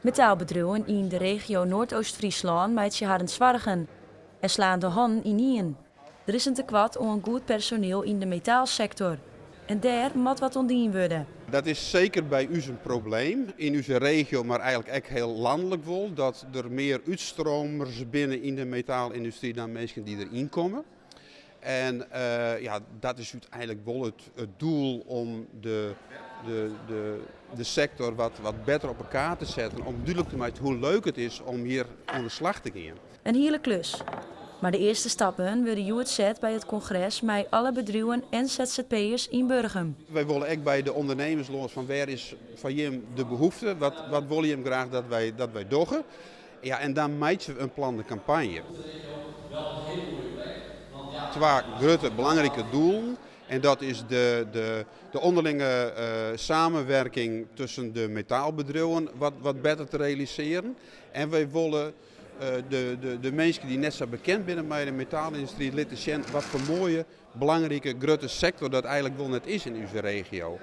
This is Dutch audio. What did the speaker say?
Metaalbedrijven in de regio Noordoost-Friesland meidje hadden zwargen. Er slaan de handen ineen. Er is een tekort aan goed personeel in de metaalsector. En daar moet wat ondien worden. Dat is zeker bij u een probleem, in uw regio, maar eigenlijk ook heel landelijk wel, dat er meer uitstromers binnen in de metaalindustrie dan mensen die erin komen. En dat is uiteindelijk wel het doel om de sector wat beter op elkaar te zetten, om duidelijk te maken hoe leuk het is om hier aan de slag te gaan. Een hele klus. Maar de eerste stappen worden gezet bij het congres met alle bedrijven en ZZP'ers in Burgum. Wij willen ook bij de ondernemers los van waar is van je de behoefte, wat wil je hem graag dat wij doen. Ja, en dan maak je een plan de campagne. Twee grote belangrijke doelen. En dat is de onderlinge samenwerking tussen de metaalbedrijven wat beter te realiseren. En wij willen de mensen die net zo bekend zijn bij de metaalindustrie laten zien wat voor mooie, belangrijke, grote sector dat eigenlijk wel net is in onze regio.